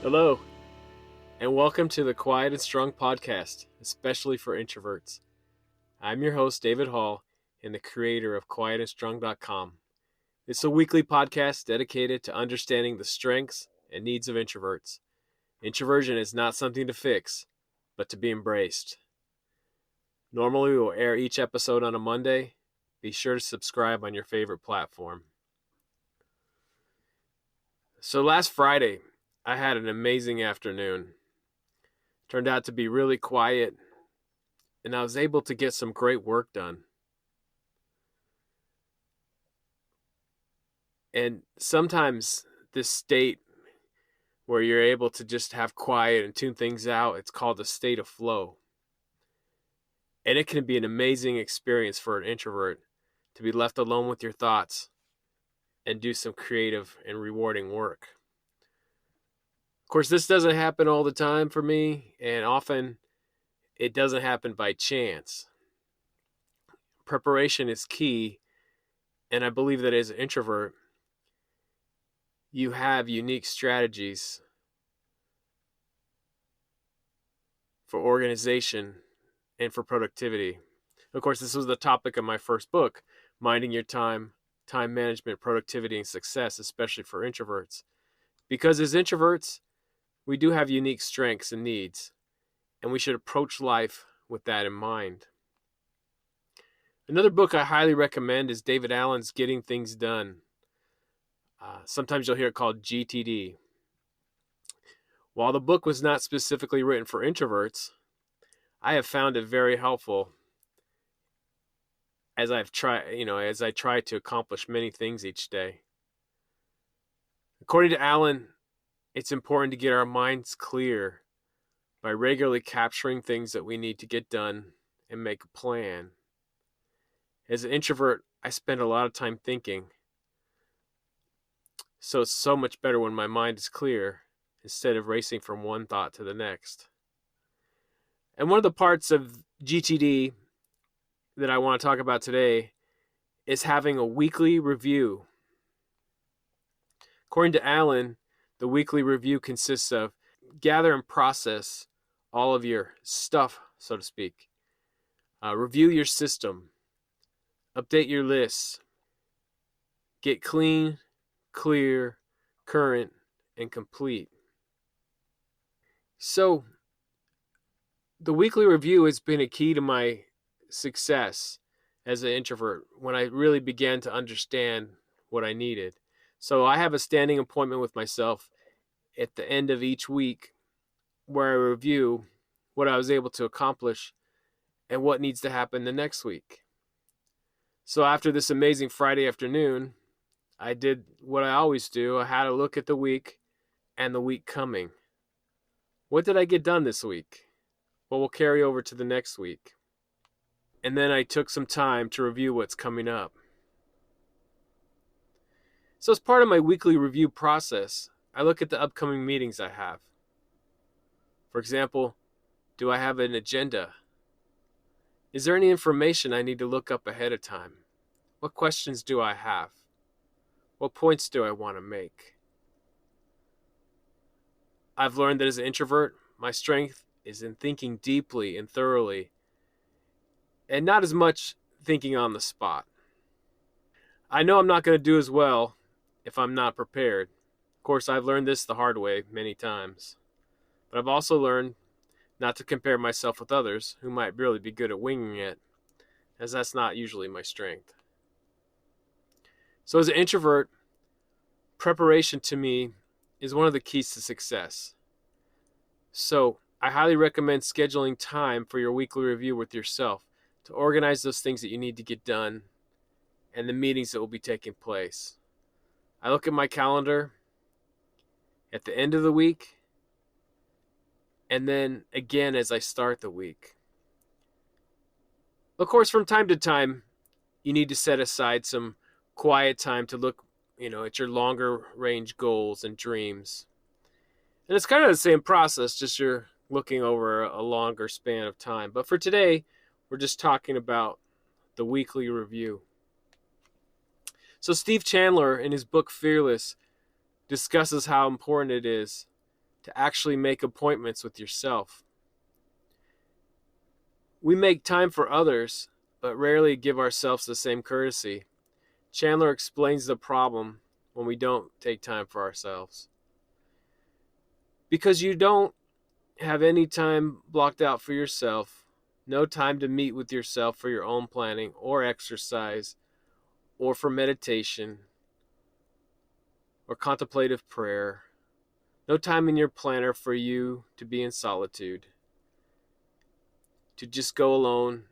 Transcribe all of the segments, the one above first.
Hello, and welcome to the Quiet and Strong podcast, especially for introverts. I'm your host, David Hall, and the creator of quietandstrong.com. It's a weekly podcast dedicated to understanding the strengths and needs of introverts. Introversion is not something to fix, but to be embraced. Normally, we will air each episode on a Monday. Be sure to subscribe on your favorite platform. So last Friday, I had an amazing afternoon. Turned out to be really quiet, and I was able to get some great work done. And sometimes this state where you're able to just have quiet and tune things out, it's called a state of flow. And it can be an amazing experience for an introvert to be left alone with your thoughts and do some creative and rewarding work. Of course, this doesn't happen all the time for me, and often it doesn't happen by chance. Preparation is key, and I believe that as an introvert, you have unique strategies for organization and for productivity. Of course, this was the topic of my first book, Minding Your Time, Time Management, Productivity, and Success, especially for introverts. Because as introverts, we do have unique strengths and needs, and we should approach life with that in mind. Another book I highly recommend is David Allen's Getting Things Done. Sometimes you'll hear it called GTD. While the book was not specifically written for introverts, I have found it very helpful as I try to accomplish many things each day. According to Allen, it's important to get our minds clear by regularly capturing things that we need to get done and make a plan. As an introvert, I spend a lot of time thinking. So it's so much better when my mind is clear instead of racing from one thought to the next. And one of the parts of GTD that I want to talk about today is having a weekly review. According to Allen, the weekly review consists of gather and process all of your stuff, so to speak. Review your system. Update your lists. Get clean, clear, current, and complete. So, the weekly review has been a key to my success as an introvert when I really began to understand what I needed. So I have a standing appointment with myself at the end of each week where I review what I was able to accomplish and what needs to happen the next week. So after this amazing Friday afternoon, I did what I always do. I had a look at the week and the week coming. What did I get done this week? What will carry over to the next week? And then I took some time to review what's coming up. So as part of my weekly review process, I look at the upcoming meetings I have. For example, do I have an agenda? Is there any information I need to look up ahead of time? What questions do I have? What points do I want to make? I've learned that as an introvert, my strength is in thinking deeply and thoroughly, and not as much thinking on the spot. I know I'm not going to do as well if I'm not prepared. Of course, I've learned this the hard way many times. But I've also learned not to compare myself with others who might really be good at winging it, as that's not usually my strength. So as an introvert, preparation to me is one of the keys to success. So I highly recommend scheduling time for your weekly review with yourself to organize those things that you need to get done and the meetings that will be taking place. I look at my calendar at the end of the week and then again as I start the week. Of course, from time to time, you need to set aside some quiet time to look, at your longer range goals and dreams. And it's kind of the same process, just you're looking over a longer span of time. But for today, we're just talking about the weekly review. So Steve Chandler, in his book Fearless, discusses how important it is to actually make appointments with yourself. We make time for others, but rarely give ourselves the same courtesy. Chandler explains the problem when we don't take time for ourselves. Because you don't have any time blocked out for yourself, no time to meet with yourself for your own planning or exercise or for meditation or contemplative prayer. No time in your planner for you to be in solitude, to just go alone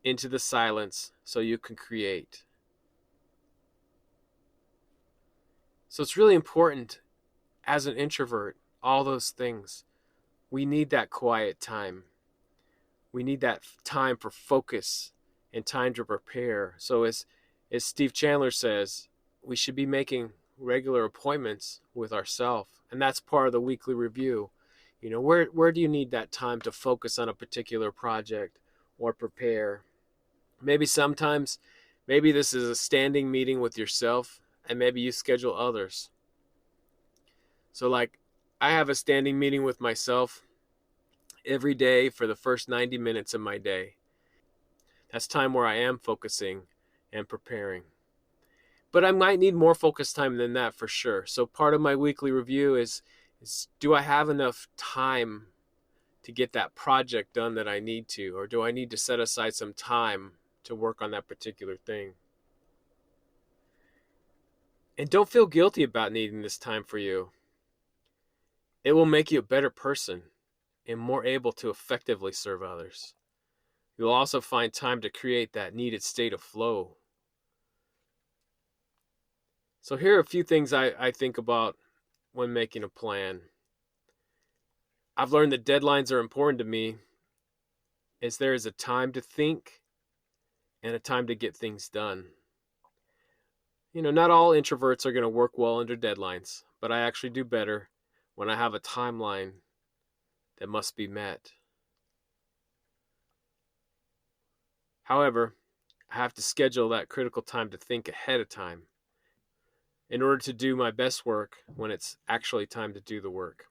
into the silence so you can create. So it's really important as an introvert, all those things. We need that quiet time. We need that time for focus and time to prepare. So as Steve Chandler says, we should be making regular appointments with ourselves. And that's part of the weekly review. You know, where do you need that time to focus on a particular project or prepare? Maybe this is a standing meeting with yourself, and maybe you schedule others. So like I have a standing meeting with myself every day for the first 90 minutes of my day. That's time where I am focusing and preparing. But I might need more focus time than that for sure. So part of my weekly review is do I have enough time to get that project done that I need to? Or do I need to set aside some time to work on that particular thing? And don't feel guilty about needing this time for you. It will make you a better person and more able to effectively serve others. You'll also find time to create that needed state of flow. So here are a few things I think about when making a plan. I've learned that deadlines are important to me, as there is a time to think and a time to get things done. You know, not all introverts are going to work well under deadlines, but I actually do better when I have a timeline that must be met. However, I have to schedule that critical time to think ahead of time in order to do my best work when it's actually time to do the work.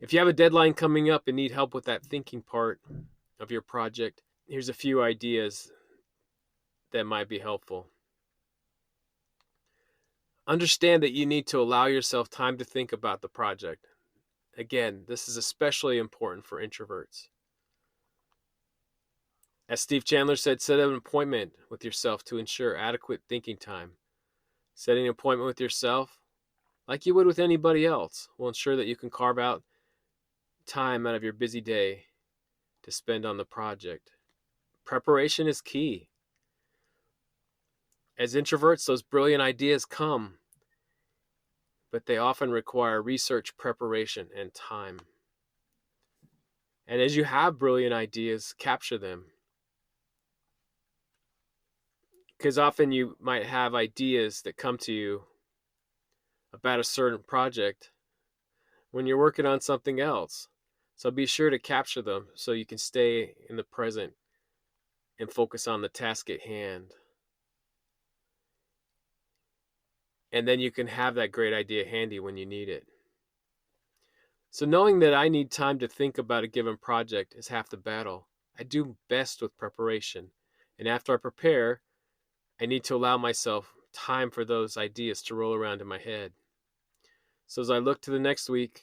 If you have a deadline coming up and need help with that thinking part of your project, here's a few ideas that might be helpful. Understand that you need to allow yourself time to think about the project. Again, this is especially important for introverts. As Steve Chandler said, set an appointment with yourself to ensure adequate thinking time. Setting an appointment with yourself, like you would with anybody else, will ensure that you can carve out time out of your busy day to spend on the project. Preparation is key. As introverts, those brilliant ideas come, but they often require research, preparation, and time. And as you have brilliant ideas, capture them. Because often you might have ideas that come to you about a certain project when you're working on something else. So be sure to capture them so you can stay in the present and focus on the task at hand. And then you can have that great idea handy when you need it. So knowing that I need time to think about a given project is half the battle. I do best with preparation. And after I prepare, I need to allow myself time for those ideas to roll around in my head. So as I look to the next week,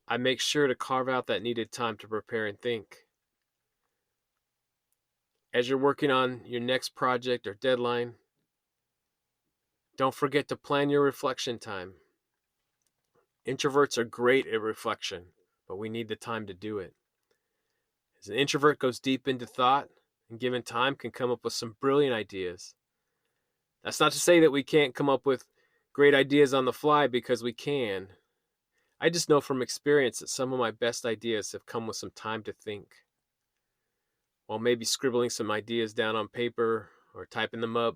I make sure to carve out that needed time to prepare and think. As you're working on your next project or deadline, don't forget to plan your reflection time. Introverts are great at reflection, but we need the time to do it. As an introvert goes deep into thought, and given time can come up with some brilliant ideas. That's not to say that we can't come up with great ideas on the fly, because we can. I just know from experience that some of my best ideas have come with some time to think. While maybe scribbling some ideas down on paper or typing them up.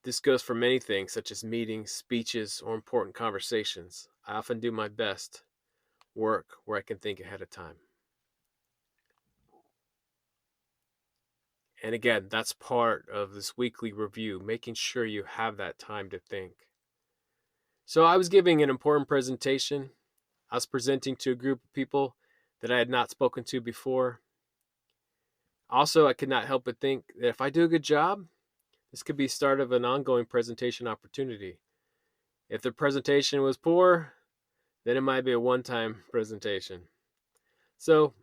This goes for many things, such as meetings, speeches, or important conversations. I often do my best work where I can think ahead of time. And again, that's part of this weekly review, making sure you have that time to think. So I was giving an important presentation. I was presenting to a group of people that I had not spoken to before. Also, I could not help but think that if I do a good job, this could be the start of an ongoing presentation opportunity. If the presentation was poor, then it might be a one-time presentation. So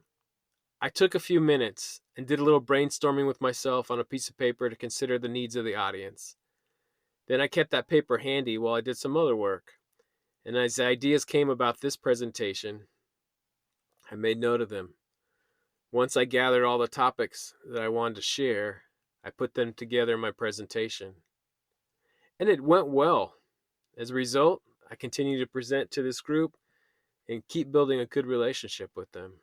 I took a few minutes and did a little brainstorming with myself on a piece of paper to consider the needs of the audience. Then I kept that paper handy while I did some other work. And as ideas came about this presentation, I made note of them. Once I gathered all the topics that I wanted to share, I put them together in my presentation. And it went well. As a result, I continue to present to this group and keep building a good relationship with them.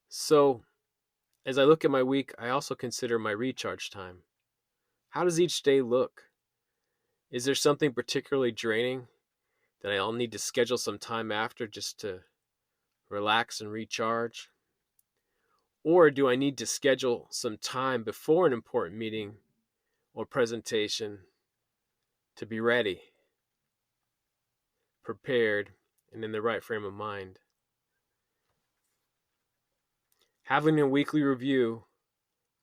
So, as I look at my week, I also consider my recharge time. How does each day look? Is there something particularly draining that I'll need to schedule some time after just to relax and recharge? Or do I need to schedule some time before an important meeting or presentation to be ready, prepared, and in the right frame of mind? Having a weekly review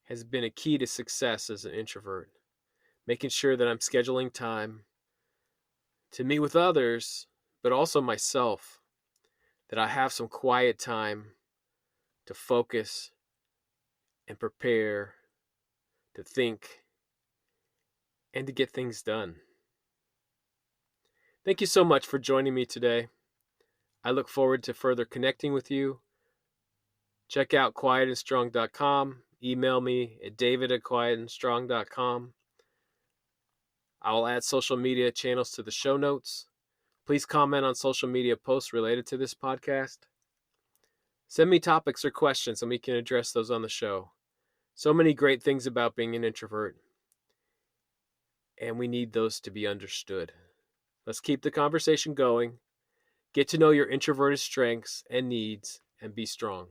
has been a key to success as an introvert, making sure that I'm scheduling time to meet with others, but also myself, that I have some quiet time to focus and prepare, to think, and to get things done. Thank you so much for joining me today. I look forward to further connecting with you. Check out quietandstrong.com. Email me at david@quietandstrong.com. I will add social media channels to the show notes. Please comment on social media posts related to this podcast. Send me topics or questions and we can address those on the show. So many great things about being an introvert, and we need those to be understood. Let's keep the conversation going. Get to know your introverted strengths and needs and be strong.